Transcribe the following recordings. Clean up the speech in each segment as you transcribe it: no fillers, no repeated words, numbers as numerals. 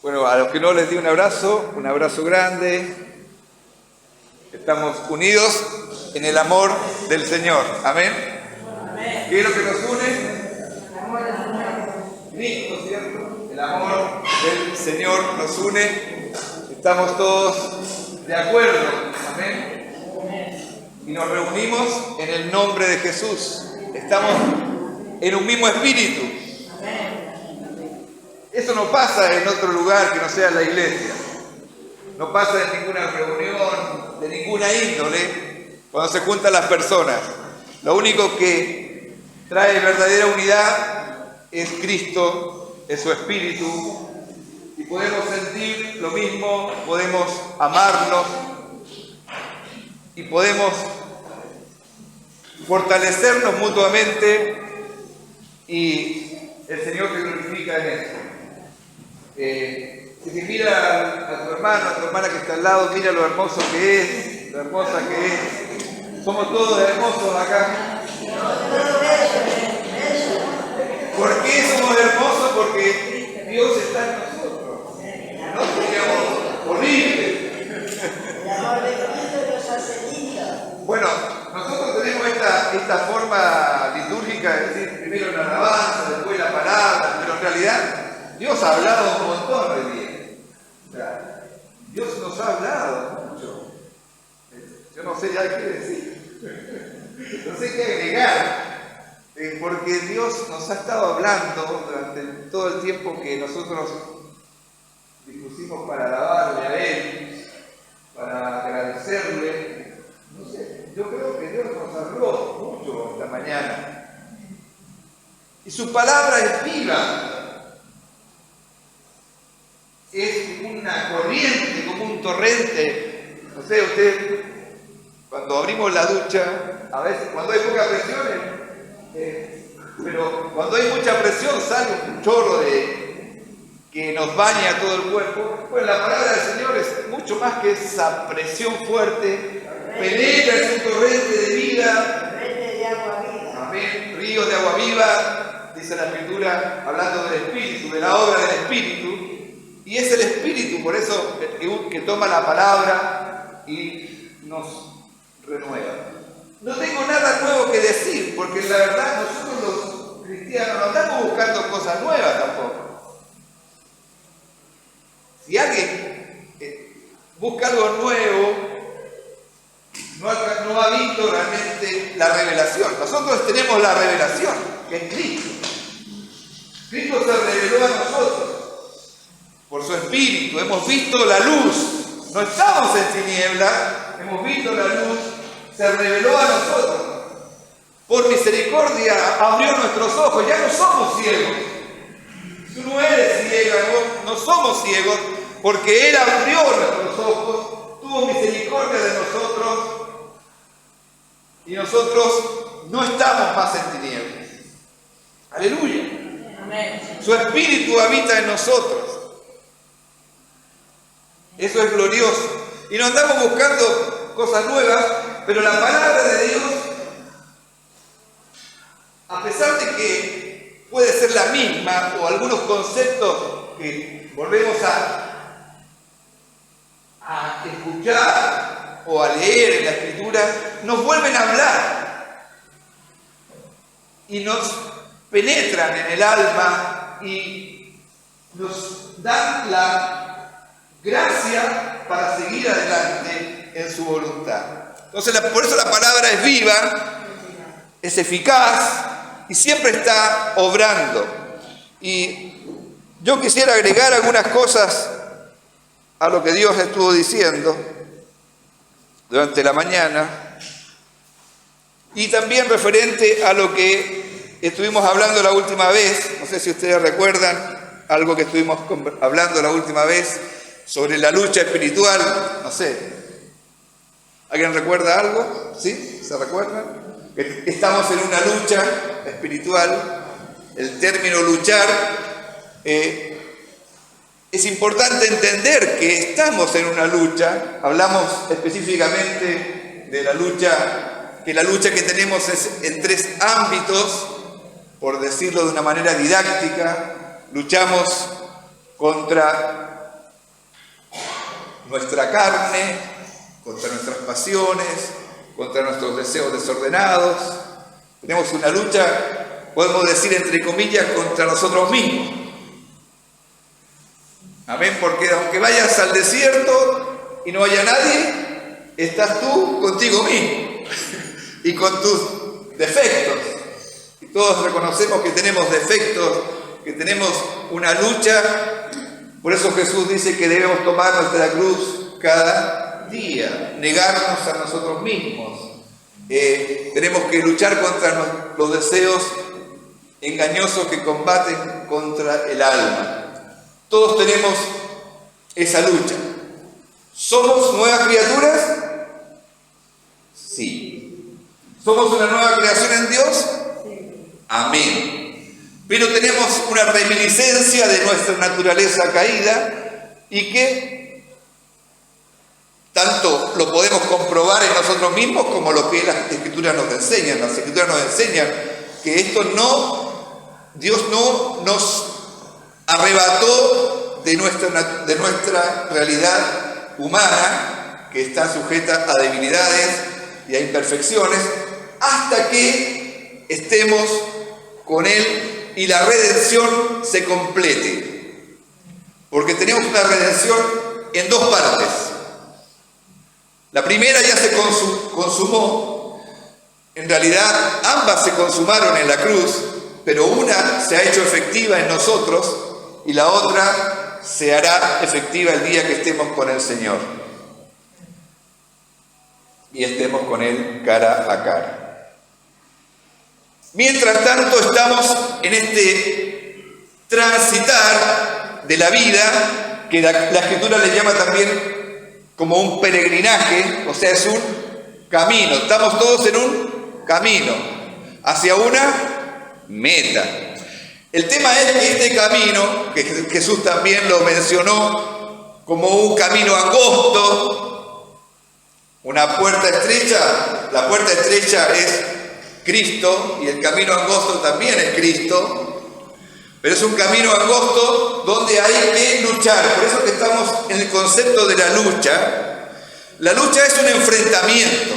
Bueno, a los que no les di un abrazo grande. Estamos unidos en el amor del Señor. Amén. ¿Qué es lo que nos une? Cristo, ¿cierto? El amor del Señor nos une. Estamos todos de acuerdo. Amén. Y nos reunimos en el nombre de Jesús. Estamos en un mismo espíritu. Eso no pasa en otro lugar que no sea la iglesia. No pasa en ninguna reunión de ninguna índole cuando se juntan las personas. Lo único que trae verdadera unidad es Cristo, es su espíritu. Y podemos sentir lo mismo, podemos amarnos y podemos fortalecernos mutuamente, y el Señor se glorifica en eso. Si se mira a tu hermana que está al lado, mira lo hermoso que es, lo hermosa que es. Somos todos hermosos acá. ¿Por qué somos hermosos? Porque Dios está en nosotros. No seríamos horribles. Bueno, nosotros tenemos esta forma litúrgica de decir primero la alabanza, después la palabra, pero en realidad Dios ha hablado un montón hoy día. O sea, Dios nos ha hablado mucho. Yo no sé ya qué decir. No sé qué agregar. Porque Dios nos ha estado hablando durante todo el tiempo que nosotros dispusimos para alabarle a Él, para agradecerle. No sé, yo creo que Dios nos habló mucho esta mañana. Y su palabra es viva. Es como una corriente, como un torrente. No sé, usted, cuando abrimos la ducha, a veces, cuando hay poca presión, pero cuando hay mucha presión sale un chorro que nos baña todo el cuerpo. Pues la palabra del Señor es mucho más que esa presión fuerte. Penetra, es un torrente de vida. Amén. Ríos de agua viva, dice la Escritura, hablando del Espíritu, de la obra del Espíritu. Y es el Espíritu, por eso, que toma la palabra y nos renueva. No tengo nada nuevo que decir, porque la verdad nosotros los cristianos no andamos buscando cosas nuevas tampoco. Si alguien busca algo nuevo, no ha visto realmente la revelación. Nosotros tenemos la revelación, que es Cristo. Cristo se reveló a nosotros por su Espíritu. Hemos visto la luz. No estamos en tiniebla, hemos visto la luz. Se reveló a nosotros. Por misericordia abrió nuestros ojos. Ya no somos ciegos. Tú no eres ciega, no somos ciegos, porque Él abrió nuestros ojos, tuvo misericordia de nosotros, y nosotros no estamos más en tinieblas. Aleluya. Amén. Su Espíritu habita en nosotros. Eso es glorioso. Y no andamos buscando cosas nuevas, pero la palabra de Dios, a pesar de que puede ser la misma, o algunos conceptos que volvemos a escuchar o a leer en la Escritura, nos vuelven a hablar y nos penetran en el alma y nos dan la gracia para seguir adelante en su voluntad. Entonces, por eso la palabra es viva, es eficaz y siempre está obrando. Y yo quisiera agregar algunas cosas a lo que Dios estuvo diciendo durante la mañana, y también referente a lo que estuvimos hablando la última vez. No sé si ustedes recuerdan algo que estuvimos hablando la última vez sobre la lucha espiritual. No sé, ¿alguien recuerda algo? ¿Sí? ¿Se recuerdan? Que estamos en una lucha espiritual. El término luchar, es importante entender que estamos en una lucha. Hablamos específicamente de la lucha, que la lucha que tenemos es en 3 ámbitos, por decirlo de una manera didáctica. Luchamos contra nuestra carne, contra nuestras pasiones, contra nuestros deseos desordenados. Tenemos una lucha, podemos decir entre comillas, contra nosotros mismos. Amén, porque aunque vayas al desierto y no haya nadie, estás tú contigo mismo y con tus defectos. Y todos reconocemos que tenemos defectos, que tenemos una lucha. Por eso Jesús dice que debemos tomar nuestra cruz cada día, negarnos a nosotros mismos. Tenemos que luchar contra los deseos engañosos que combaten contra el alma. Todos tenemos esa lucha. ¿Somos nuevas criaturas? Sí. ¿Somos una nueva creación en Dios? Amén. Pero tenemos una reminiscencia de nuestra naturaleza caída y que tanto lo podemos comprobar en nosotros mismos como lo que las Escrituras nos enseñan. Las Escrituras nos enseñan que Dios no nos arrebató de nuestra realidad humana, que está sujeta a debilidades y a imperfecciones, hasta que estemos con Él y la redención se complete. Porque tenemos una redención en dos partes. La primera ya se consumó, en realidad ambas se consumaron en la cruz, pero una se ha hecho efectiva en nosotros y la otra se hará efectiva el día que estemos con el Señor y estemos con Él cara a cara. Mientras tanto estamos en este transitar de la vida, que la Escritura le llama también como un peregrinaje, o sea, es un camino. Estamos todos en un camino hacia una meta. El tema es que este camino, que Jesús también lo mencionó como un camino angosto, una puerta estrecha. La puerta estrecha es Cristo y el camino angosto también es Cristo. Pero es un camino angosto donde hay que luchar. Por eso que estamos en el concepto de la lucha. La lucha es un enfrentamiento.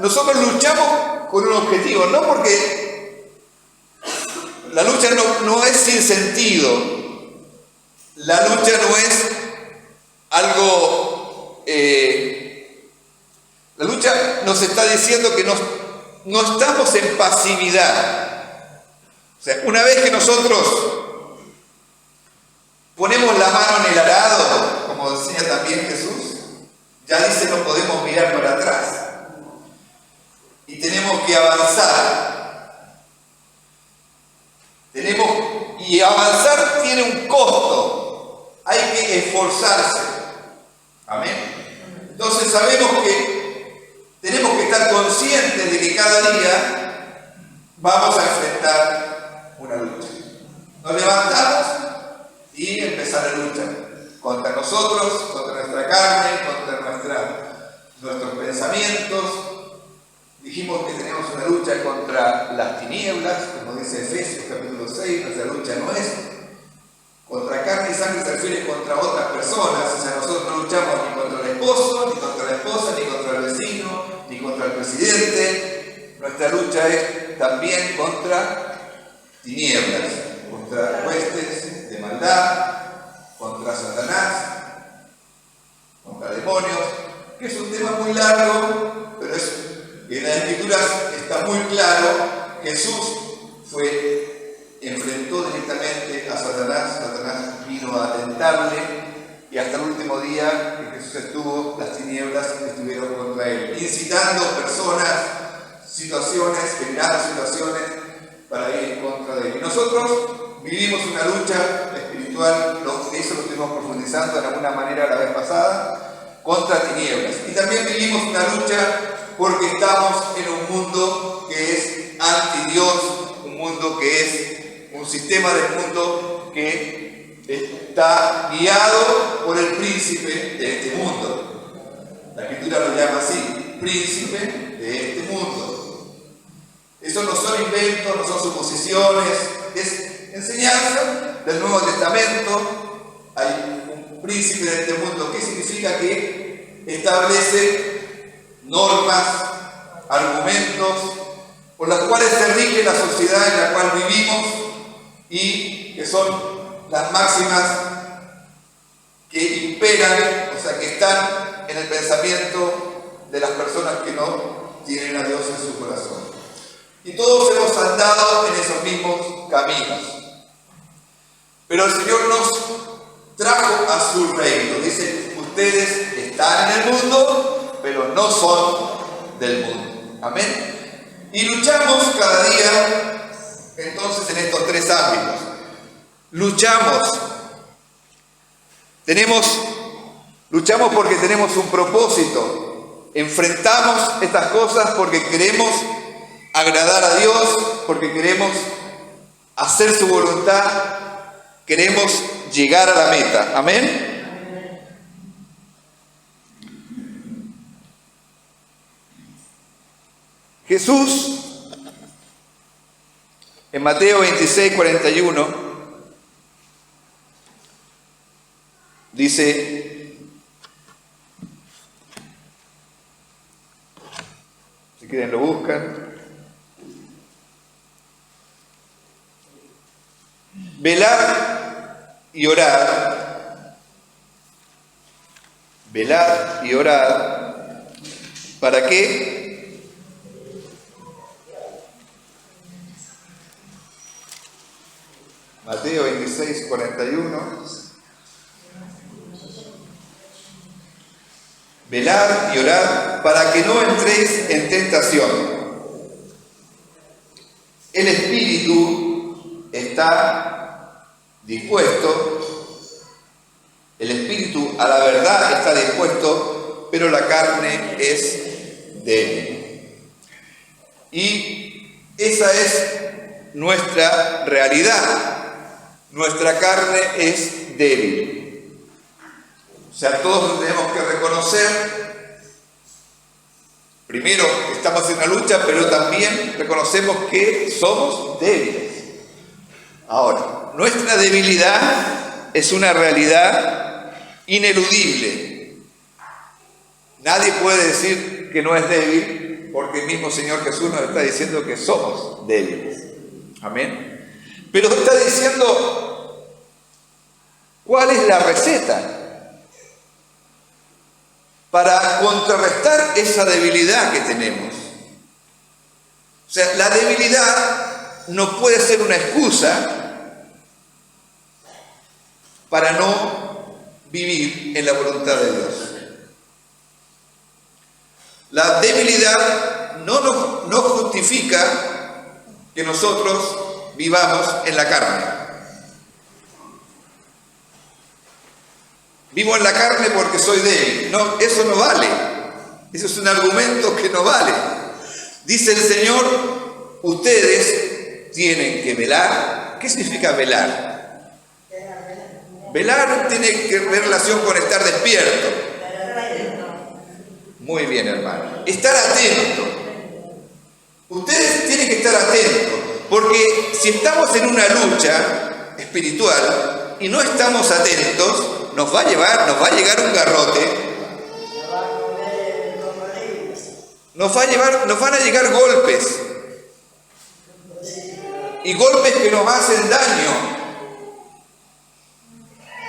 Nosotros luchamos con un objetivo, no porque la lucha no es sin sentido. La lucha no es algo... la lucha nos está diciendo que no estamos en pasividad. O sea, una vez que nosotros ponemos la mano en el arado, como decía también Jesús, ya dice no podemos mirar para atrás. Y tenemos que avanzar. Y avanzar tiene un costo. Hay que esforzarse. Amén. Entonces sabemos que tenemos que estar conscientes de que cada día vamos a enfrentar una lucha. Nos levantamos y empezar la lucha contra nosotros, contra nuestra carne, contra nuestros pensamientos. Dijimos que tenemos una lucha contra las tinieblas, como dice Efesios capítulo 6, nuestra lucha no es contra carne y sangre, se refiere contra otras personas. O sea, nosotros no luchamos ni contra el esposo, ni contra la esposa, ni contra el vecino, ni contra el presidente. Nuestra lucha es también contra tinieblas, contra huestes de maldad, contra Satanás, contra demonios, que es un tema muy largo, pero en las Escrituras está muy claro. Jesús enfrentó directamente a Satanás. Satanás vino a tentarle y hasta el último día que Jesús estuvo, las tinieblas estuvieron contra él, incitando personas, situaciones, generando situaciones para ir en contra de él. Y nosotros vivimos una lucha espiritual, eso lo estuvimos profundizando de alguna manera la vez pasada, contra tinieblas. Y también vivimos una lucha porque estamos en un mundo que es anti-Dios, un mundo que es un sistema del mundo que está guiado por el príncipe de este mundo. La Escritura lo llama así, príncipe de este mundo. Eso no son inventos, no son suposiciones, es enseñanza del Nuevo Testamento. Hay un príncipe de este mundo. ¿Qué significa? Que establece normas, argumentos por las cuales se rige la sociedad en la cual vivimos y que son las máximas que imperan, o sea, que están en el pensamiento de las personas que no tienen a Dios en su corazón. Y todos hemos andado en esos mismos caminos. Pero el Señor nos trajo a su reino. Dice, ustedes están en el mundo, pero no son del mundo. Amén. Y luchamos cada día, entonces, en estos tres ámbitos. Luchamos porque tenemos un propósito. Enfrentamos estas cosas porque queremos agradar a Dios, porque queremos hacer su voluntad, queremos llegar a la meta. Amén. Jesús, en Mateo 26, 41, dice, si quieren lo buscan, velad y orad, ¿para qué? Mateo 26, 41. Velad y orad para que no entréis en tentación. El espíritu está dispuesto, el espíritu a la verdad está dispuesto, pero la carne es débil. Y esa es nuestra realidad. Nuestra carne es débil. O sea, todos tenemos que reconocer, primero, estamos en una lucha, pero también reconocemos que somos débiles. Ahora, nuestra debilidad es una realidad ineludible. Nadie puede decir que no es débil, porque el mismo Señor Jesús nos está diciendo que somos débiles. Amén. Pero está diciendo, ¿cuál es la receta para contrarrestar esa debilidad que tenemos? O sea, la debilidad no puede ser una excusa para no vivir en la voluntad de Dios. La debilidad no justifica que nosotros vivamos en la carne. Vivo en la carne porque soy débil. No, eso no vale. Eso es un argumento que no vale. Dice el Señor, ustedes tienen que velar. ¿Qué significa velar? Velar tiene que ver relación con estar despierto. Muy bien, hermano. Estar atento. Ustedes tienen que estar atentos. Porque si estamos en una lucha espiritual y no estamos atentos, nos va a llegar un garrote, nos van a llegar golpes, y golpes que nos hacen daño.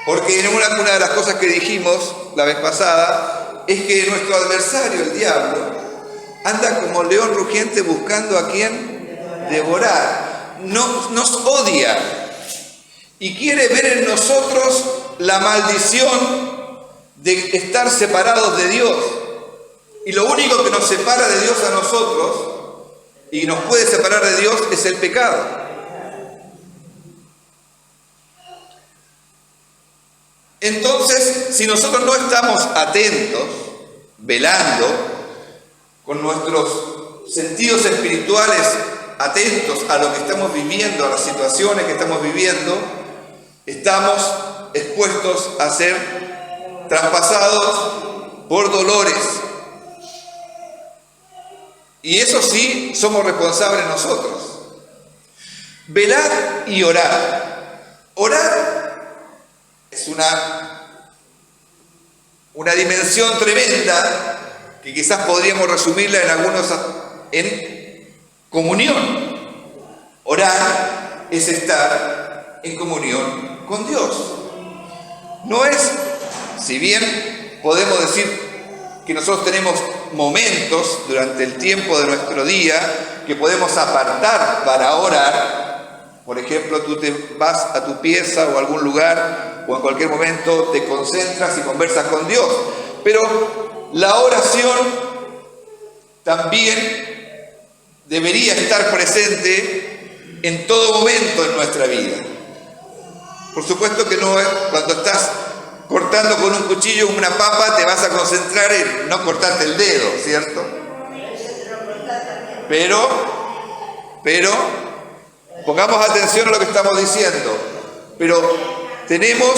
Porque una de las cosas que dijimos la vez pasada es que nuestro adversario, el diablo, anda como león rugiente buscando a quien devorar. Nos odia y quiere ver en nosotros la maldición de estar separados de Dios. Y lo único que nos separa de Dios a nosotros y nos puede separar de Dios es el pecado. Entonces, si nosotros no estamos atentos, velando, con nuestros sentidos espirituales atentos a lo que estamos viviendo, a las situaciones que estamos viviendo, estamos expuestos a ser traspasados por dolores. Y eso sí, somos responsables nosotros. Velad y orad. Orar es una dimensión tremenda que quizás podríamos resumirla en comunión. Orar es estar en comunión con Dios. No es, si bien podemos decir que nosotros tenemos momentos durante el tiempo de nuestro día que podemos apartar para orar. Por ejemplo, tú te vas a tu pieza o a algún lugar o en cualquier momento te concentras y conversas con Dios. Pero la oración también debería estar presente en todo momento en nuestra vida. Por supuesto que no es cuando estás cortando con un cuchillo una papa, te vas a concentrar en no cortarte el dedo, ¿cierto? Pero pongamos atención a lo que estamos diciendo. Pero tenemos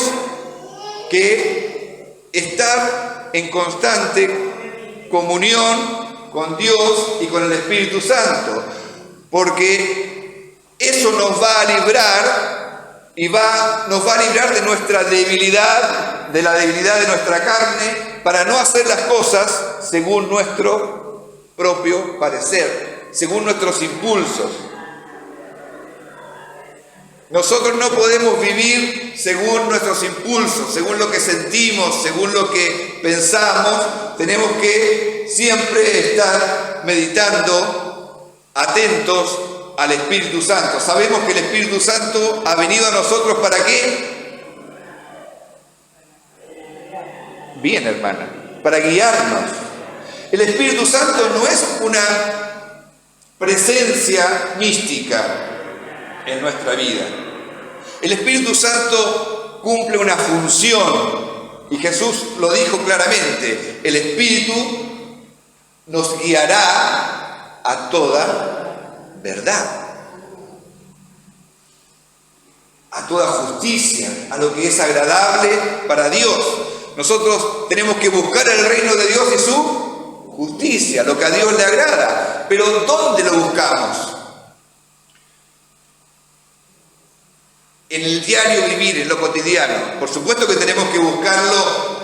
que estar en constante comunión con Dios y con el Espíritu Santo, porque eso nos va a librar nos va a librar de nuestra debilidad, de la debilidad de nuestra carne, para no hacer las cosas según nuestro propio parecer, según nuestros impulsos. Nosotros no podemos vivir según nuestros impulsos, según lo que sentimos, según lo que pensamos. Tenemos que siempre estar meditando, atentos al Espíritu Santo. Sabemos que el Espíritu Santo ha venido a nosotros ¿para qué? Bien, hermana, para guiarnos. El Espíritu Santo no es una presencia mística en nuestra vida. El Espíritu Santo cumple una función y Jesús lo dijo claramente: el Espíritu nos guiará a toda verdad, a toda justicia, a lo que es agradable para Dios. Nosotros tenemos que buscar el reino de Dios y su justicia, lo que a Dios le agrada. Pero ¿dónde lo buscamos? En el diario vivir, en lo cotidiano. Por supuesto que tenemos que buscarlo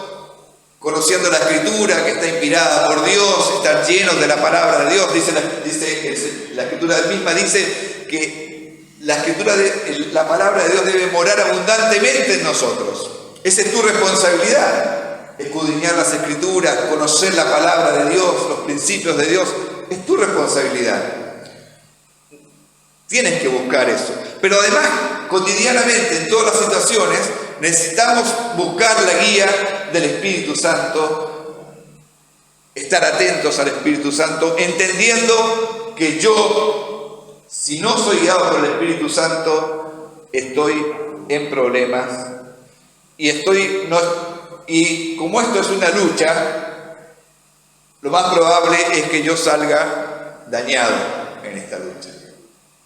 conociendo la Escritura, que está inspirada por Dios, estar llenos de la palabra de Dios. La Escritura misma dice que la palabra de Dios debe morar abundantemente en nosotros. Esa es tu responsabilidad, escudriñar las Escrituras, conocer la palabra de Dios, los principios de Dios. Es tu responsabilidad. Tienes que buscar eso. Pero además, cotidianamente, en todas las situaciones, necesitamos buscar la guía del Espíritu Santo, estar atentos al Espíritu Santo, entendiendo que yo, si no soy guiado por el Espíritu Santo, estoy en problemas y como esto es una lucha, lo más probable es que yo salga dañado en esta lucha,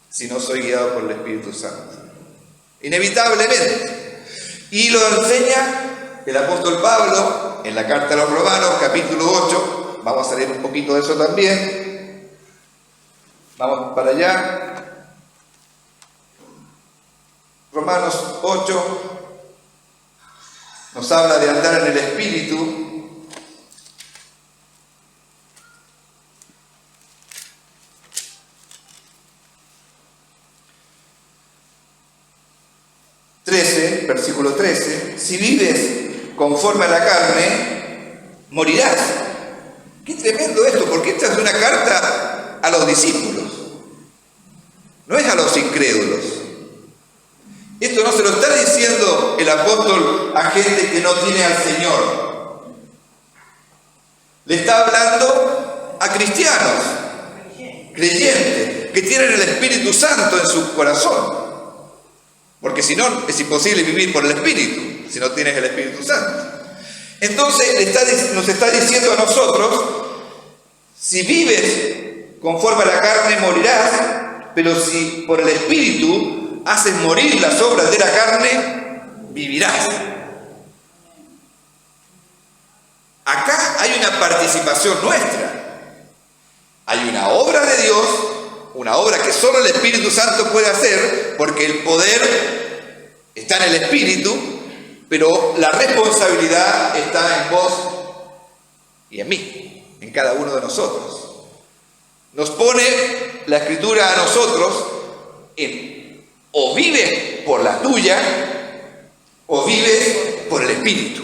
si no soy guiado por el Espíritu Santo. Inevitablemente. Y lo enseña el apóstol Pablo en la carta a los Romanos, capítulo 8. Vamos a leer un poquito de eso también. Vamos para allá. Romanos 8 nos habla de andar en el Espíritu. Versículo 13, si vives conforme a la carne, morirás. Qué tremendo esto, porque esta es una carta a los discípulos, no es a los incrédulos. Esto no se lo está diciendo el apóstol a gente que no tiene al Señor. Le está hablando a cristianos, creyentes, que tienen el Espíritu Santo en su corazón. Porque si no, es imposible vivir por el Espíritu, si no tienes el Espíritu Santo. Entonces nos está diciendo a nosotros: si vives conforme a la carne, morirás, pero si por el Espíritu haces morir las obras de la carne, vivirás. Acá hay una participación nuestra. Hay una obra de Dios, una obra que solo el Espíritu Santo puede hacer, porque el poder está en el Espíritu, pero la responsabilidad está en vos y en mí, en cada uno de nosotros. Nos pone la Escritura a nosotros en o vives por la tuya o vives por el Espíritu.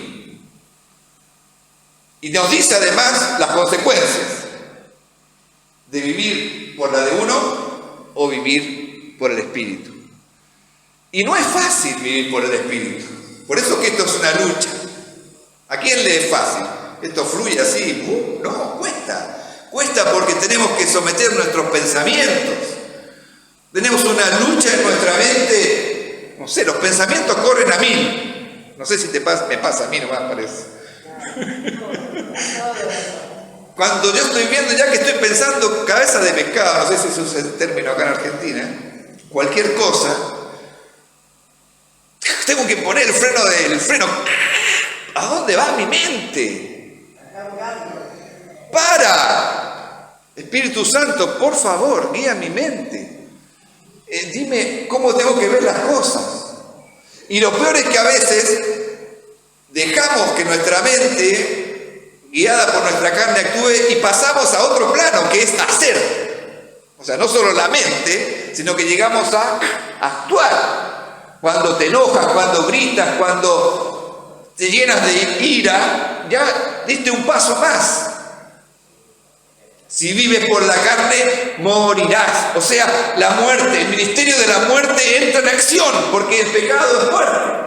Y nos dice además las consecuencias de vivir por la de uno o vivir por el Espíritu. Y no es fácil vivir por el Espíritu. Por eso que esto es una lucha. ¿A quién le es fácil? Esto fluye así. No, cuesta. Cuesta porque tenemos que someter nuestros pensamientos. Tenemos una lucha en nuestra mente. No sé, los pensamientos corren a 1000. No sé si me pasa a mí nomás, parece. Cuando yo estoy viendo ya que estoy pensando cabeza de pescado, no sé si se usa el término acá en Argentina, cualquier cosa, tengo que poner el freno. ¿A dónde va mi mente? ¡Para! Espíritu Santo, por favor, guía mi mente. Dime cómo tengo que ver las cosas. Y lo peor es que a veces dejamos que nuestra mente, guiada por nuestra carne, actúe y pasamos a otro plano, que es hacer. O sea, no solo la mente, sino que llegamos a actuar. Cuando te enojas, cuando gritas, cuando te llenas de ira, ya diste un paso más. Si vives por la carne, morirás. O sea, la muerte, el ministerio de la muerte entra en acción, porque el pecado es muerte.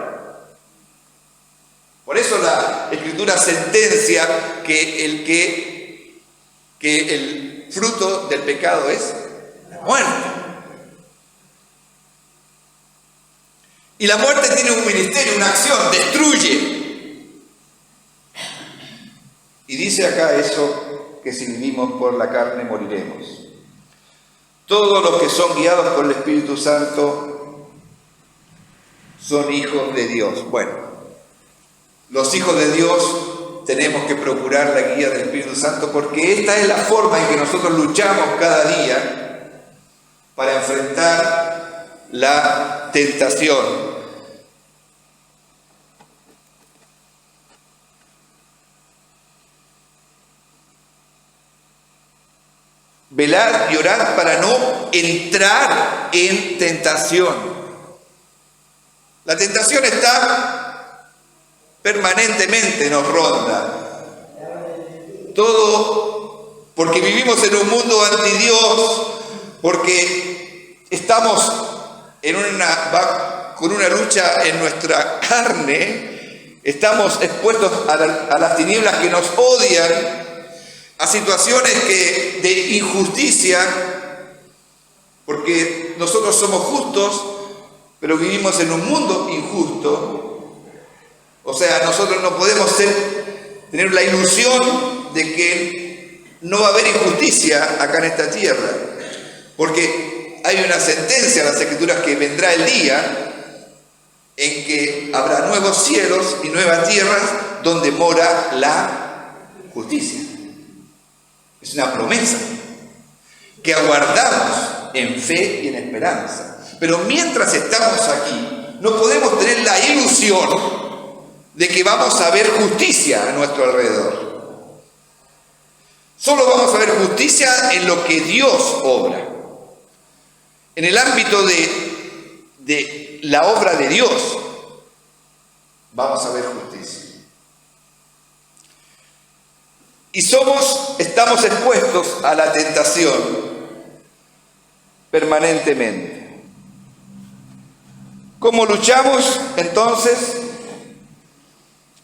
Por eso la Escritura sentencia que el fruto del pecado es la muerte. Y la muerte tiene un ministerio, una acción, destruye. Y dice acá eso, que si vivimos por la carne moriremos. Todos los que son guiados por el Espíritu Santo son hijos de Dios. Bueno, los hijos de Dios tenemos que procurar la guía del Espíritu Santo, porque esta es la forma en que nosotros luchamos cada día para enfrentar la tentación. Velar y orar para no entrar en tentación. La tentación está permanentemente, nos ronda. Todo porque vivimos en un mundo anti Dios, porque estamos con una lucha en nuestra carne, estamos expuestos a las tinieblas que nos odian, a situaciones de injusticia, porque nosotros somos justos, pero vivimos en un mundo injusto. O sea, nosotros no podemos tener la ilusión de que no va a haber injusticia acá en esta tierra, porque hay una sentencia en las Escrituras que vendrá el día en que habrá nuevos cielos y nuevas tierras donde mora la justicia. Es una promesa que aguardamos en fe y en esperanza. Pero mientras estamos aquí, no podemos tener la ilusión de que vamos a ver justicia a nuestro alrededor. Solo vamos a ver justicia en lo que Dios obra. En el ámbito de la obra de Dios, vamos a ver justicia. Y estamos expuestos a la tentación permanentemente. ¿Cómo luchamos entonces?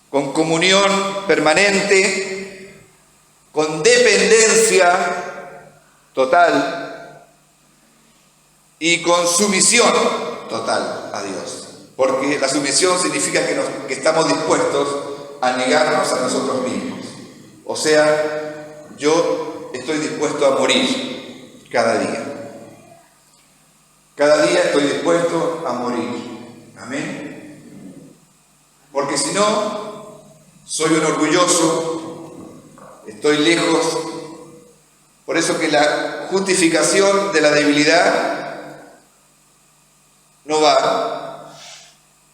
Con comunión permanente, con dependencia total y con sumisión total a Dios. Porque la sumisión significa que estamos dispuestos a negarnos a nosotros mismos. O sea, yo estoy dispuesto a morir cada día. Cada día estoy dispuesto a morir. Amén. Porque si no, soy un orgulloso, estoy lejos. Por eso que la justificación de la debilidad no va.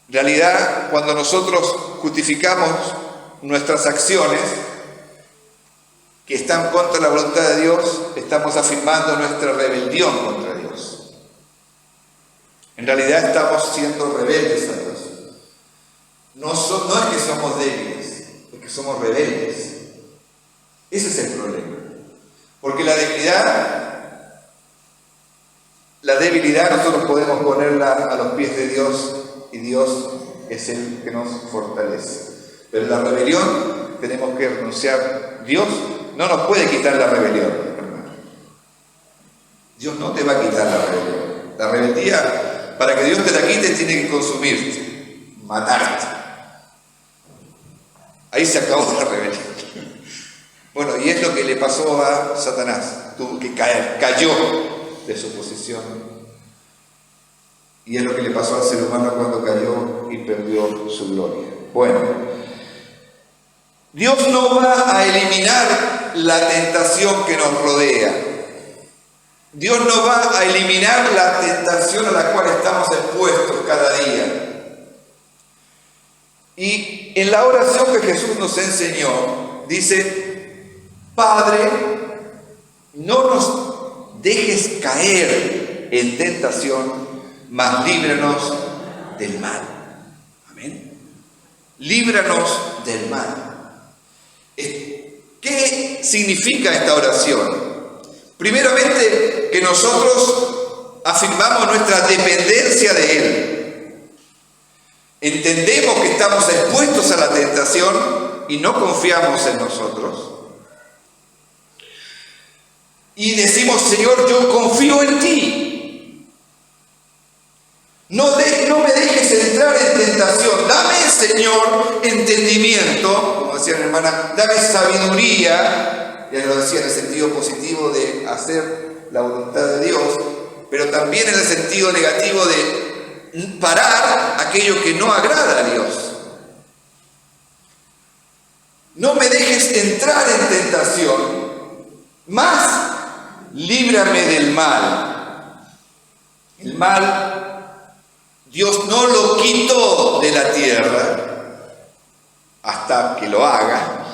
En realidad, cuando nosotros justificamos nuestras acciones que están contra la voluntad de Dios, estamos afirmando nuestra rebelión contra Dios. En realidad estamos siendo rebeldes a Dios. No es que somos débiles, es que somos rebeldes. Ese es el problema. Porque la debilidad nosotros podemos ponerla a los pies de Dios y Dios es el que nos fortalece. Pero la rebelión tenemos que renunciar. Dios no nos puede quitar la rebelión, hermano. Dios no te va a quitar la rebelión. La rebeldía, para que Dios te la quite, tiene que consumirte, matarte. Ahí se acabó la rebelión. Bueno, y es lo que le pasó a Satanás. Tuvo que caer, cayó de su posición. Y es lo que le pasó al ser humano cuando cayó y perdió su gloria. Bueno, Dios no va a eliminar la tentación que nos rodea. Dios no va a eliminar la tentación a la cual estamos expuestos cada día. Y en la oración que Jesús nos enseñó, dice: Padre, no nos dejes caer en tentación, mas líbranos del mal. Amén. Líbranos del mal. ¿Qué significa esta oración? Primeramente, que nosotros afirmamos nuestra dependencia de Él. Entendemos que estamos expuestos a la tentación y no confiamos en nosotros. Y decimos: Señor, yo confío en ti. No me dejes entrar en tentación. Dame, Señor, entendimiento, como decía mi hermana, dame sabiduría, ya lo decía en el sentido positivo de hacer la voluntad de Dios, pero también en el sentido negativo de parar aquello que no agrada a Dios. No me dejes entrar en tentación, más líbrame del mal. El mal Dios no lo quitó de la tierra hasta que lo haga,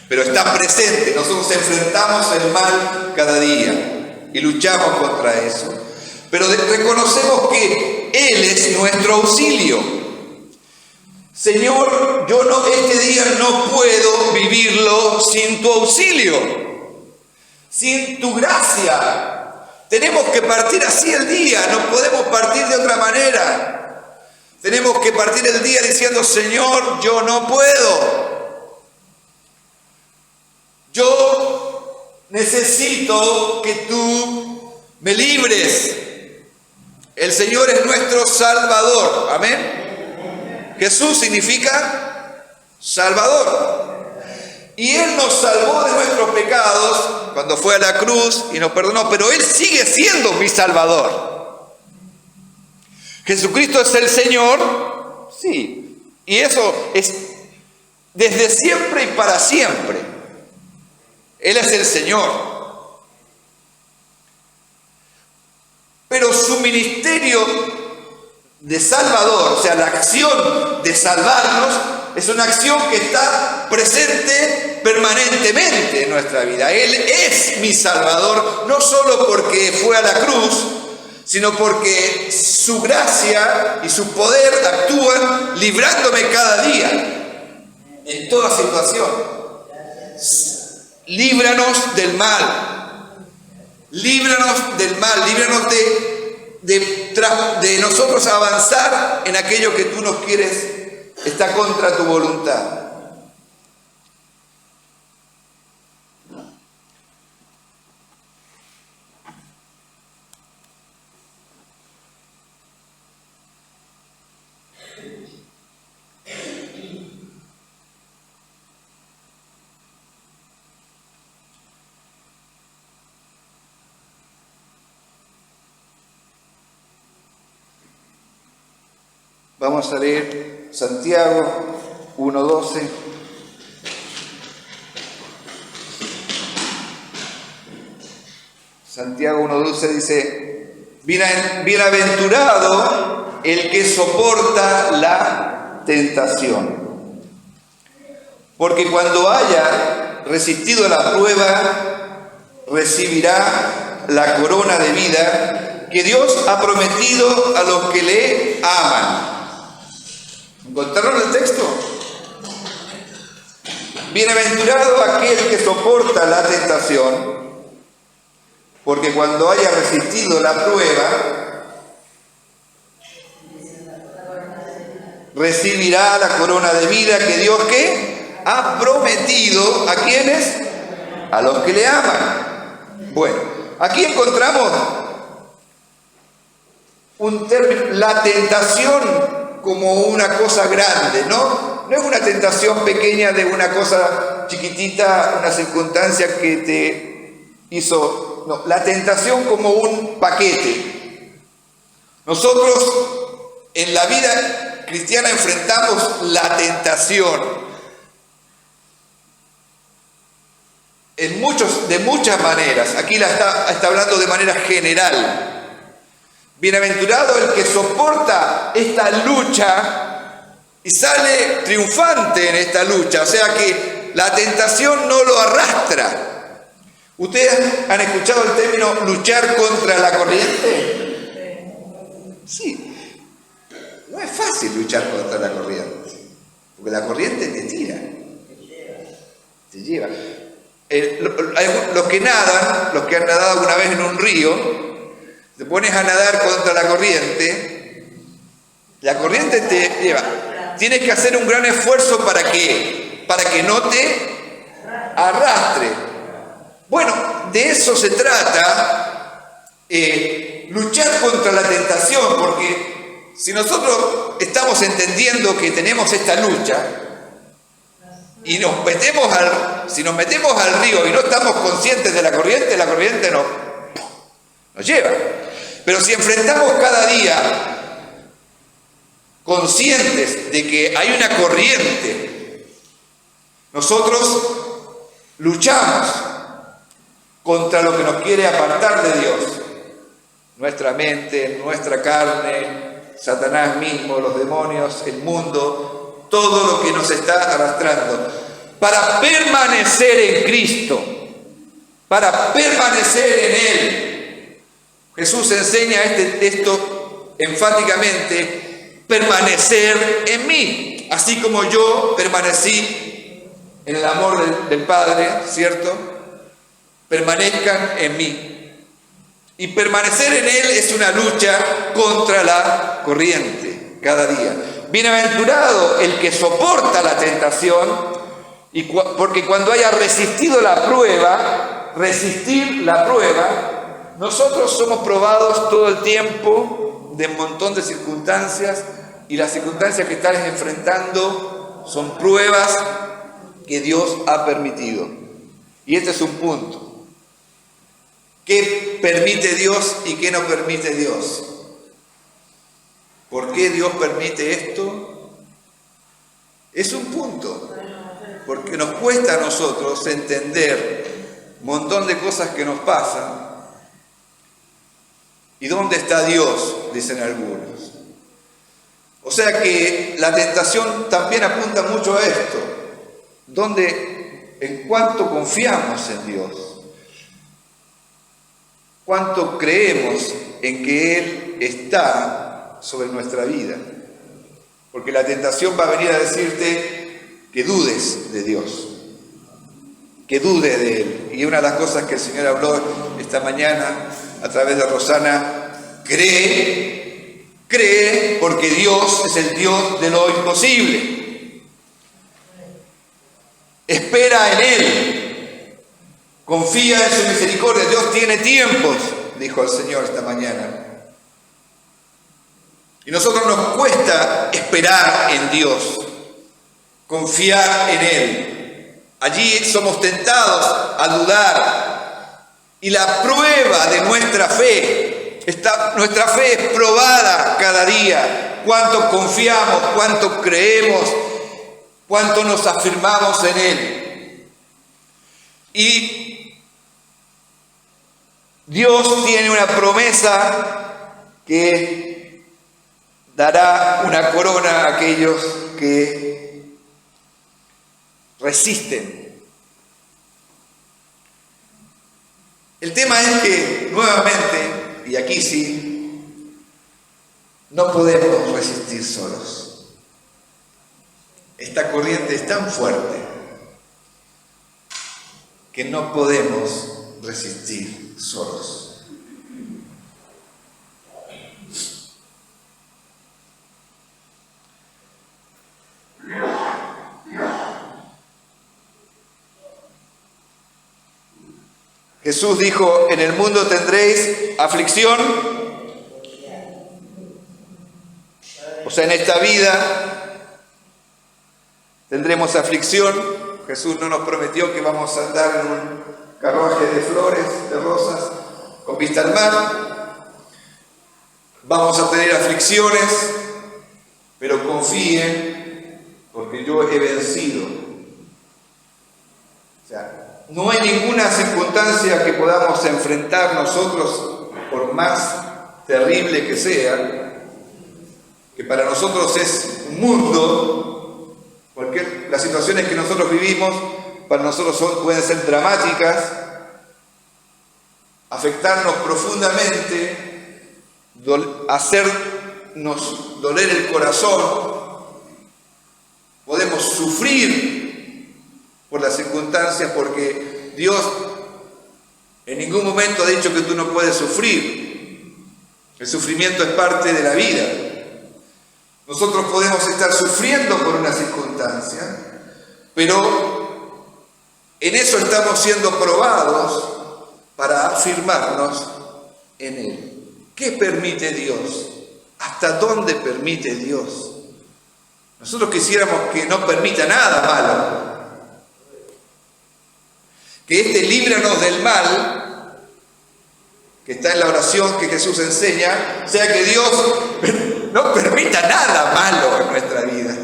pero está presente. Nosotros enfrentamos el mal cada día y luchamos contra eso, pero reconocemos que Él es nuestro auxilio. Señor, este día no puedo vivirlo sin tu auxilio, sin tu gracia. Tenemos que partir así el día, no podemos partir de otra manera. Tenemos que partir el día diciendo: Señor, yo no puedo. Yo necesito que tú me libres. El Señor es nuestro Salvador. Amén. Jesús significa Salvador. Y Él nos salvó de nuestros pecados cuando fue a la cruz y nos perdonó, pero Él sigue siendo mi Salvador. ¿Jesucristo es el Señor? Sí. Y eso es desde siempre y para siempre. Él es el Señor. Pero su ministerio de Salvador, o sea, la acción de salvarnos, es una acción que está presente permanentemente en nuestra vida. Él es mi Salvador, no solo porque fue a la cruz, sino porque su gracia y su poder actúan librándome cada día, en toda situación. Líbranos del mal. Líbranos del mal, líbranos de nosotros avanzar en aquello que tú nos quieres, está contra tu voluntad. Vamos a leer Santiago 1:12. Santiago 1:12 dice, bienaventurado el que soporta la tentación, porque cuando haya resistido la prueba, recibirá la corona de vida que Dios ha prometido a los que le aman. ¿Encontraron el texto? Bienaventurado aquel que soporta la tentación, porque cuando haya resistido la prueba, recibirá la corona de vida que Dios, ¿qué? Ha prometido ¿a quiénes? A los que le aman. Bueno, aquí encontramos un término, la tentación como una cosa grande, ¿no? No es una tentación pequeña de una cosa chiquitita, una circunstancia que te hizo, no, la tentación como un paquete. Nosotros en la vida cristiana enfrentamos la tentación de muchas maneras. Aquí está hablando de manera general. Bienaventurado el que soporta esta lucha y sale triunfante en esta lucha, o sea que la tentación no lo arrastra. ¿Ustedes han escuchado el término luchar contra la corriente? Sí, no es fácil luchar contra la corriente, porque la corriente te tira, te lleva. Los que nadan, los que han nadado alguna vez en un río, te pones a nadar contra la corriente te lleva. Tienes que hacer un gran esfuerzo ¿para qué? Para que no te arrastre. Bueno, de eso se trata, luchar contra la tentación, porque si nosotros estamos entendiendo que tenemos esta lucha y si nos metemos al río y no estamos conscientes de la corriente nos lleva. Pero si enfrentamos cada día conscientes de que hay una corriente, nosotros luchamos contra lo que nos quiere apartar de Dios. Nuestra mente, nuestra carne, Satanás mismo, los demonios, el mundo, todo lo que nos está arrastrando. Para permanecer en Cristo, para permanecer en Él. Jesús enseña este texto enfáticamente, permanecer en mí, así como yo permanecí en el amor del Padre, ¿cierto? Permanezcan en mí. Y permanecer en Él es una lucha contra la corriente cada día. Bienaventurado el que soporta la tentación, porque cuando haya resistido la prueba, nosotros somos probados todo el tiempo de un montón de circunstancias, y las circunstancias que estás enfrentando son pruebas que Dios ha permitido. Y este es un punto. ¿Qué permite Dios y qué no permite Dios? ¿Por qué Dios permite esto? Es un punto. Porque nos cuesta a nosotros entender un montón de cosas que nos pasan. ¿Y dónde está Dios?, dicen algunos. O sea que la tentación también apunta mucho a esto. En cuánto confiamos en Dios. Cuánto creemos en que Él está sobre nuestra vida. Porque la tentación va a venir a decirte que dudes de Dios. Que dude de Él. Y una de las cosas que el Señor habló esta mañana a través de Rosana, cree porque Dios es el Dios de lo imposible. Espera en Él, confía en su misericordia. Dios tiene tiempos, dijo el Señor esta mañana. Y nosotros nos cuesta esperar en Dios, confiar en Él. Allí somos tentados a dudar. Y la prueba de nuestra fe es probada cada día. Cuánto confiamos, cuánto creemos, cuánto nos afirmamos en Él. Y Dios tiene una promesa que dará una corona a aquellos que resisten. El tema es que, nuevamente, y aquí sí, no podemos resistir solos. Esta corriente es tan fuerte que no podemos resistir solos. Jesús dijo, en el mundo tendréis aflicción. O sea, en esta vida tendremos aflicción. Jesús no nos prometió que vamos a andar en un carruaje de flores, de rosas, con vista al mar. Vamos a tener aflicciones, pero confíen, porque yo he vencido. O sea, no hay ninguna circunstancia que podamos enfrentar nosotros, por más terrible que sea, que para nosotros es un mundo, porque las situaciones que nosotros vivimos para nosotros pueden ser dramáticas, afectarnos profundamente, hacernos doler el corazón, podemos sufrir por las circunstancias, porque Dios en ningún momento ha dicho que tú no puedes sufrir. El sufrimiento es parte de la vida. Nosotros podemos estar sufriendo por una circunstancia, pero en eso estamos siendo probados para afirmarnos en Él. ¿Qué permite Dios? ¿Hasta dónde permite Dios? Nosotros quisiéramos que no permita nada malo. Que líbranos del mal, que está en la oración que Jesús enseña, sea que Dios no permita nada malo en nuestra vida,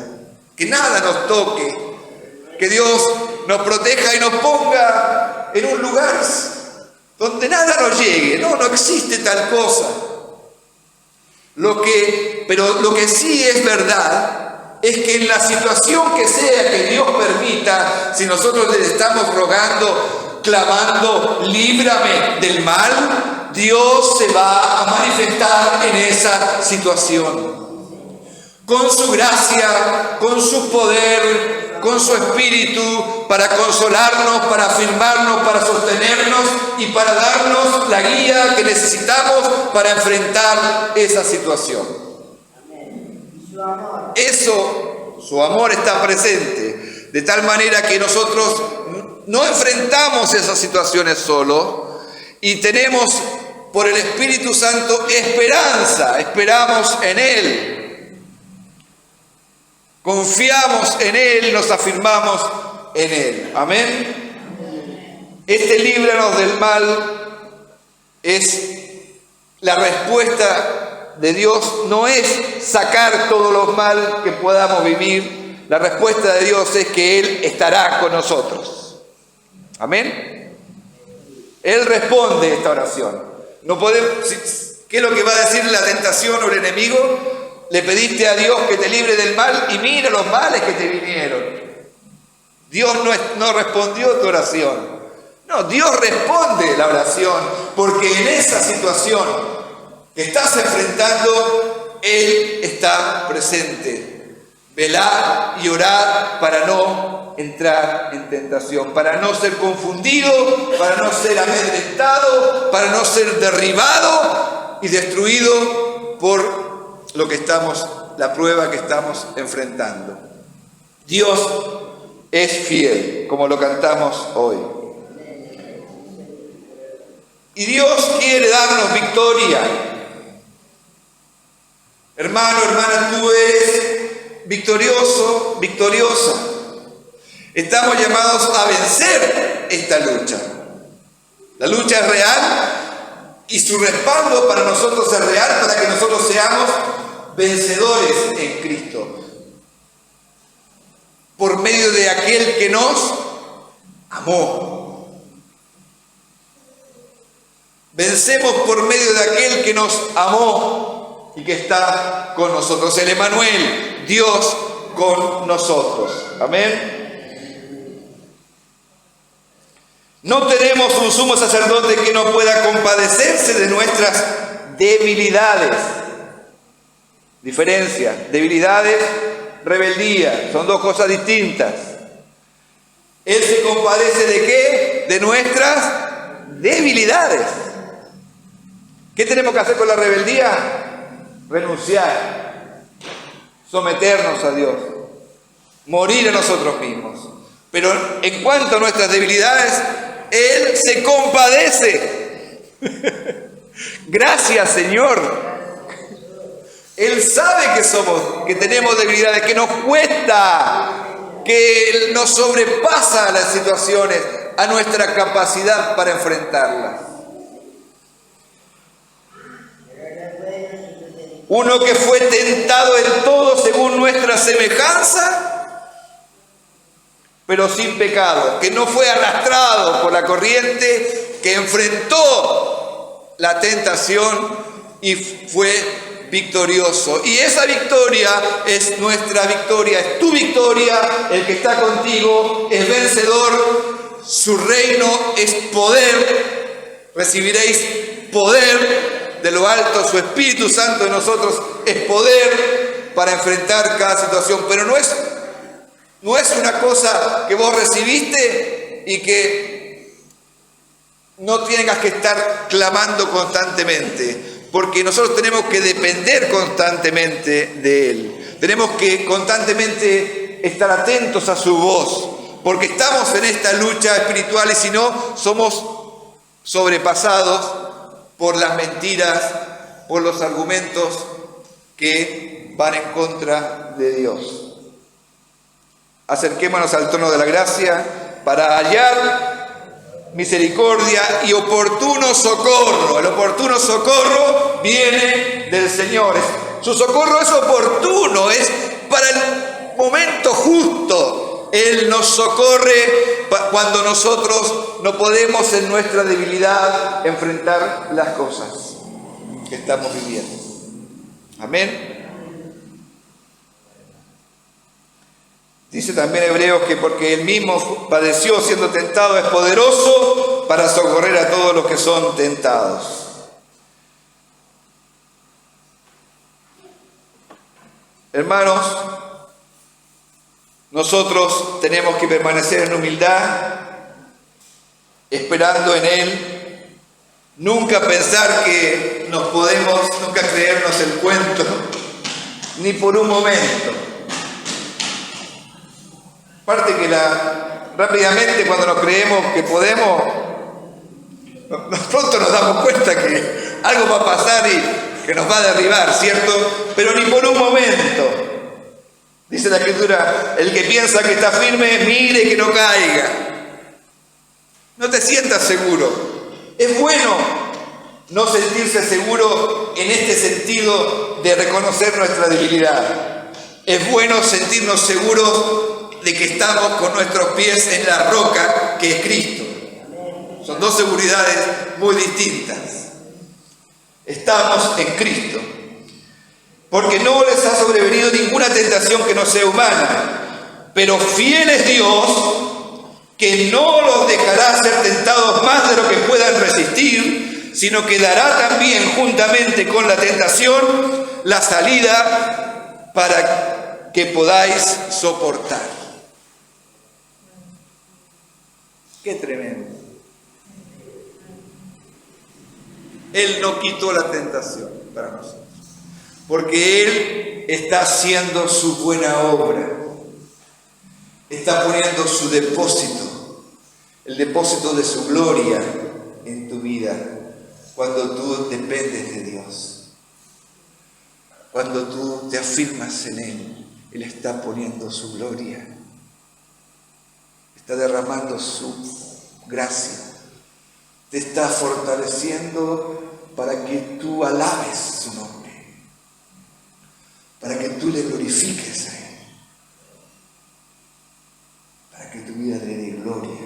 que nada nos toque, que Dios nos proteja y nos ponga en un lugar donde nada nos llegue. No existe tal cosa. Pero lo que sí es verdad es que en la situación que sea que Dios permita, si nosotros le estamos rogando, clamando, líbrame del mal, Dios se va a manifestar en esa situación. Con su gracia, con su poder, con su espíritu, para consolarnos, para afirmarnos, para sostenernos y para darnos la guía que necesitamos para enfrentar esa situación. Su amor está presente, de tal manera que nosotros no enfrentamos esas situaciones solos y tenemos por el Espíritu Santo esperamos en Él, confiamos en Él, nos afirmamos en Él. Amén. Líbranos del mal es la respuesta de Dios, no es sacar todo lo mal que podamos vivir. La respuesta de Dios es que Él estará con nosotros. Amén. Él responde esta oración. No podemos, ¿qué es lo que va a decir la tentación o el enemigo? Le pediste a Dios que te libre del mal y mira los males que te vinieron. Dios no respondió tu oración. No, Dios responde la oración, porque en esa situación que estás enfrentando, Él está presente. Velar y orar para no entrar en tentación, para no ser confundido, para no ser amedrentado, para no ser derribado y destruido por la prueba que estamos enfrentando. Dios es fiel, como lo cantamos hoy. Y Dios quiere darnos victoria. Hermano, hermana, tú eres victorioso, victoriosa. Estamos llamados a vencer esta lucha. La lucha es real y su respaldo para nosotros es real, para que nosotros seamos vencedores en Cristo. Por medio de aquel que nos amó. Vencemos por medio de aquel que nos amó y que está con nosotros. El Emmanuel, Dios con nosotros. Amén. No tenemos un sumo sacerdote que no pueda compadecerse de nuestras debilidades. Diferencia, debilidades, rebeldía, son dos cosas distintas. Él se compadece ¿de qué? De nuestras debilidades. ¿Qué tenemos que hacer con la rebeldía? Renunciar, someternos a Dios, morir a nosotros mismos. Pero en cuanto a nuestras debilidades, Él se compadece. Gracias, Señor. Él sabe que tenemos debilidades, que nos cuesta, que nos sobrepasa las situaciones, a nuestra capacidad para enfrentarlas. Uno que fue tentado en todo según nuestra semejanza, pero sin pecado, que no fue arrastrado por la corriente, que enfrentó la tentación y fue victorioso. Y esa victoria es nuestra victoria, es tu victoria. El que está contigo es vencedor. Su reino es poder. Recibiréis poder de lo alto. Su Espíritu Santo en nosotros es poder para enfrentar cada situación. Pero no es una cosa que vos recibiste y que no tengas que estar clamando constantemente. Porque nosotros tenemos que depender constantemente de Él. Tenemos que constantemente estar atentos a su voz. Porque estamos en esta lucha espiritual y si no, somos sobrepasados por las mentiras, por los argumentos que van en contra de Dios. Acerquémonos al trono de la gracia para hallar misericordia y oportuno socorro. El oportuno socorro viene del Señor. Su socorro es oportuno, es para el momento justo. Él nos socorre cuando nosotros no podemos en nuestra debilidad enfrentar las cosas que estamos viviendo. Amén. Dice también Hebreos que porque Él mismo padeció siendo tentado es poderoso para socorrer a todos los que son tentados. Hermanos, nosotros tenemos que permanecer en humildad, esperando en Él, nunca pensar que nunca creernos el cuento, ni por un momento. Aparte que rápidamente cuando nos creemos que podemos, pronto nos damos cuenta que algo va a pasar y que nos va a derribar, ¿cierto? Pero ni por un momento. Dice la Escritura, el que piensa que está firme, mire que no caiga. No te sientas seguro. Es bueno no sentirse seguro en este sentido de reconocer nuestra debilidad. Es bueno sentirnos seguros de que estamos con nuestros pies en la roca que es Cristo. Son dos seguridades muy distintas. Estamos en Cristo. Porque no les ha sobrevenido ninguna tentación que no sea humana. Pero fiel es Dios, que no los dejará ser tentados más de lo que puedan resistir, sino que dará también juntamente con la tentación la salida para que podáis soportar. Qué tremendo. Él no quitó la tentación para nosotros, porque Él está haciendo su buena obra, está poniendo su depósito, el depósito de su gloria en tu vida, cuando tú dependes de Dios, cuando tú te afirmas en Él. Él está poniendo su gloria, está derramando su gracia, te está fortaleciendo para que tú alabes su nombre, para que tú le glorifiques a Él, para que tu vida le dé gloria.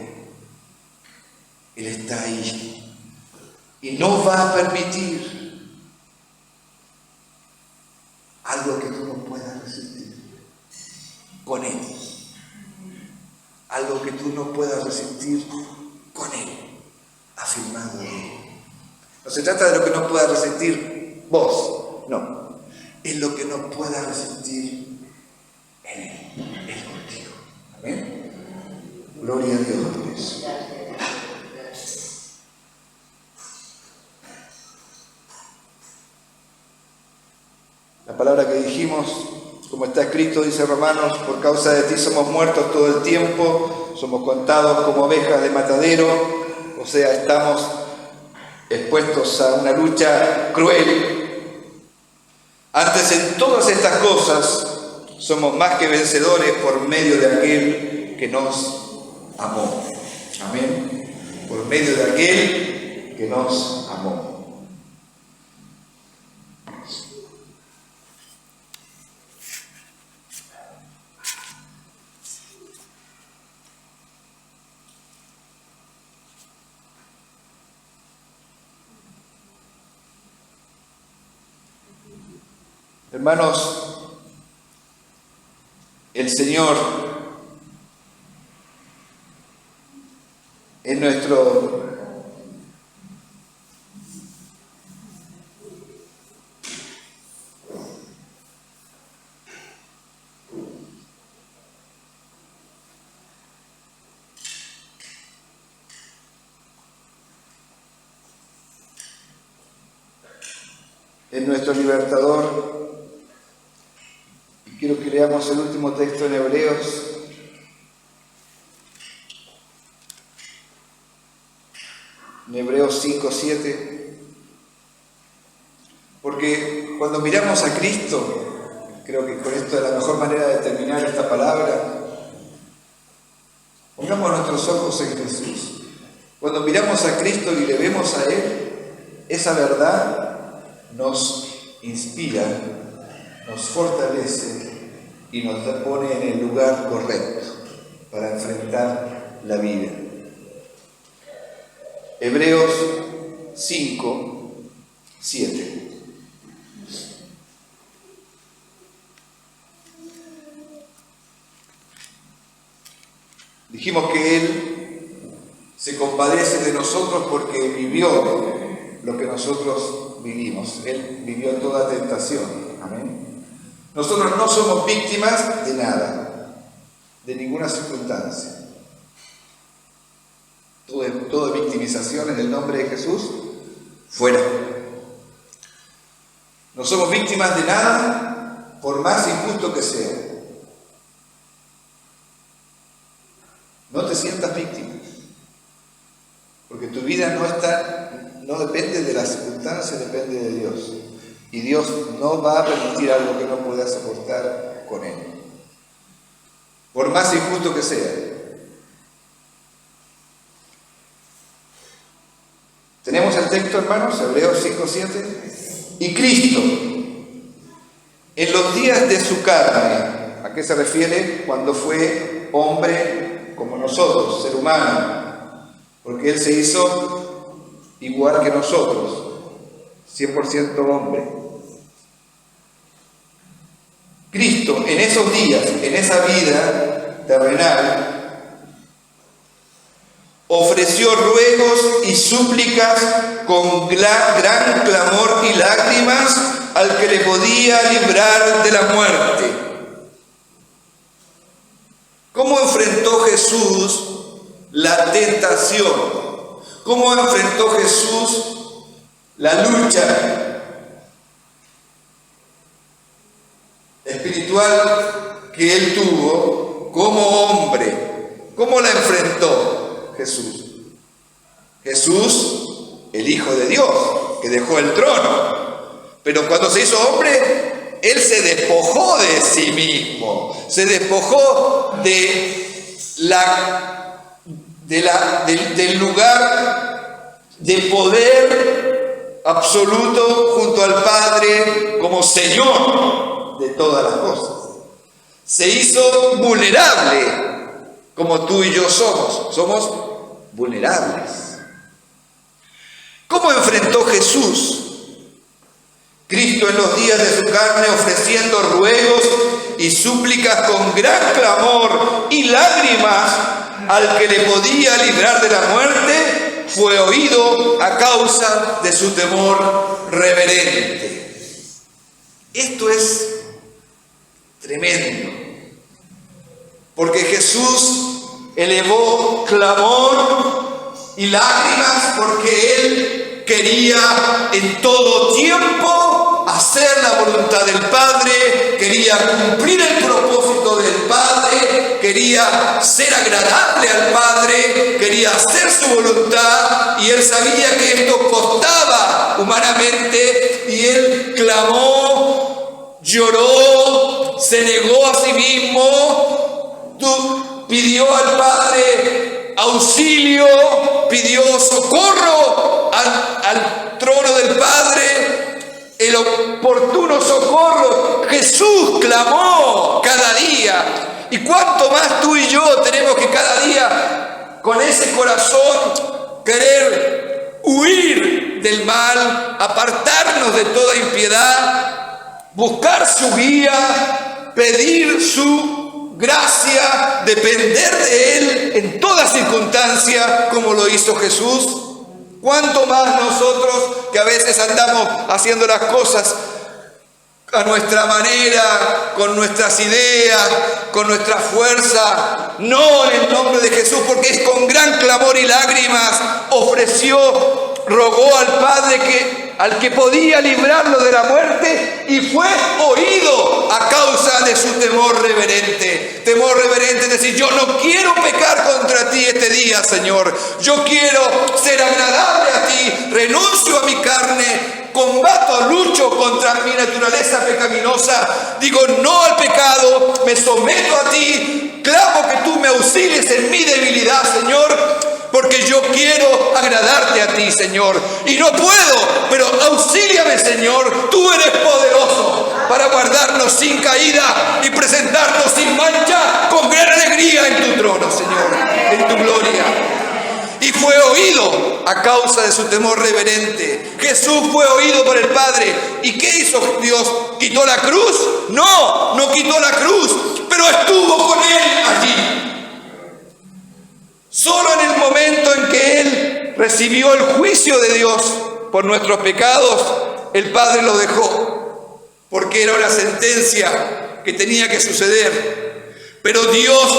Él está ahí y no va a permitir algo que tú no puedas resistir con Él. Algo que tú no puedas resistir con Él, afirmado en Él. No se trata de lo que no puedas resistir vos, no. Es lo que no puedas resistir en Él, es contigo. Amén. Gloria a Dios por eso. La palabra que dijimos, como está escrito, dice Romanos, por causa de ti somos muertos todo el tiempo, somos contados como ovejas de matadero, o sea, estamos expuestos a una lucha cruel. Antes, en todas estas cosas somos más que vencedores por medio de aquel que nos amó. Amén. Por medio de aquel que nos amó. Hermanos, el Señor es nuestro libertador. Quiero que leamos el último texto en Hebreos. En Hebreos 5:7. Porque cuando miramos a Cristo, creo que con esto es la mejor manera de terminar esta palabra, pongamos nuestros ojos en Jesús. Cuando miramos a Cristo y le vemos a Él, esa verdad nos inspira, nos fortalece y nos pone en el lugar correcto para enfrentar la vida. Hebreos 5:7. Dijimos que Él se compadece de nosotros porque vivió lo que nosotros vivimos. Él vivió toda tentación. Amén. Nosotros no somos víctimas de nada, de ninguna circunstancia. Toda victimización en el nombre de Jesús, fuera. No somos víctimas de nada, por más injusto que sea. No te sientas víctima, porque tu vida no depende de las circunstancias, depende de Dios. Y Dios no va a permitir algo que no puedas soportar con Él, por más injusto que sea. ¿Tenemos el texto, hermanos? Hebreos 5:7. Y Cristo, en los días de su carne, ¿a qué se refiere? Cuando fue hombre como nosotros, ser humano, porque Él se hizo igual que nosotros, 100% hombre. Cristo, en esos días, en esa vida terrenal, ofreció ruegos y súplicas con gran clamor y lágrimas al que le podía librar de la muerte. ¿Cómo enfrentó Jesús la tentación? ¿Cómo enfrentó Jesús la lucha espiritual que Él tuvo como hombre? ¿Cómo la enfrentó Jesús? Jesús, el Hijo de Dios, que dejó el trono, pero cuando se hizo hombre, Él se despojó de sí mismo, se despojó del lugar de poder absoluto junto al Padre como Señor de todas las cosas. Se hizo vulnerable, como tú y yo somos vulnerables. ¿Cómo ¿Cómo enfrentó Jesús? Cristo en los días de su carne, ofreciendo ruegos y súplicas con gran clamor y lágrimas al que le podía librar de la muerte, fue oído a causa de su temor reverente. Esto es tremendo, porque Jesús elevó clamor y lágrimas porque Él quería en todo tiempo hacer la voluntad del Padre, quería cumplir el propósito del Padre, quería ser agradable al Padre, quería hacer su voluntad, y Él sabía que esto costaba humanamente, y Él clamó, lloró, se negó a sí mismo, pidió al Padre auxilio, pidió socorro al trono del Padre, el oportuno socorro. Jesús clamó cada día. Y cuánto más tú y yo tenemos que cada día, con ese corazón, querer huir del mal, apartarnos de toda impiedad, buscar su guía, pedir su gracia, depender de Él en toda circunstancia, como lo hizo Jesús. ¿Cuánto más nosotros, que a veces andamos haciendo las cosas a nuestra manera, con nuestras ideas, con nuestra fuerza? No, en el nombre de Jesús, porque es con gran clamor y lágrimas rogó al Padre al que podía librarlo de la muerte, y fue oído a causa de su temor reverente. Temor reverente es decir, yo no quiero pecar contra ti este día, Señor. Yo quiero ser agradable a ti, renuncio a mi carne, combato, lucho contra mi naturaleza pecaminosa, digo no al pecado, me someto a ti, clamo que tú me auxilies en mi debilidad, Señor, porque yo quiero agradarte a ti, Señor, y no puedo, pero auxíliame, Señor. Tú eres poderoso para guardarnos sin caída y presentarnos sin mancha con gran alegría en tu trono, Señor, en tu gloria. Y fue oído a causa de su temor reverente. Jesús fue oído por el Padre. ¿Y qué hizo Dios? ¿Quitó la cruz? No, no quitó la cruz, pero estuvo con Él allí. Solo en el momento en que Él recibió el juicio de Dios por nuestros pecados, el Padre lo dejó, porque era una sentencia que tenía que suceder. Pero Dios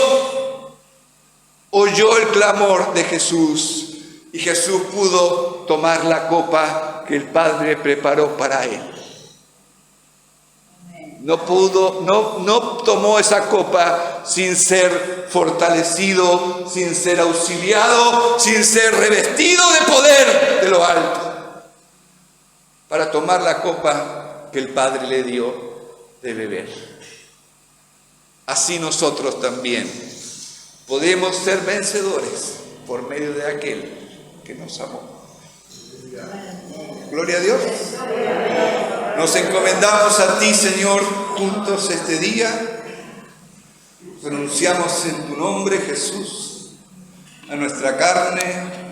oyó el clamor de Jesús, y Jesús pudo tomar la copa que el Padre preparó para Él. No tomó esa copa sin ser fortalecido, sin ser auxiliado, sin ser revestido de poder de lo alto, para tomar la copa que el Padre le dio de beber. Así nosotros también podemos ser vencedores por medio de aquel que nos amó. Gloria a Dios. Nos encomendamos a ti, Señor, juntos este día. Renunciamos en tu nombre, Jesús, a nuestra carne,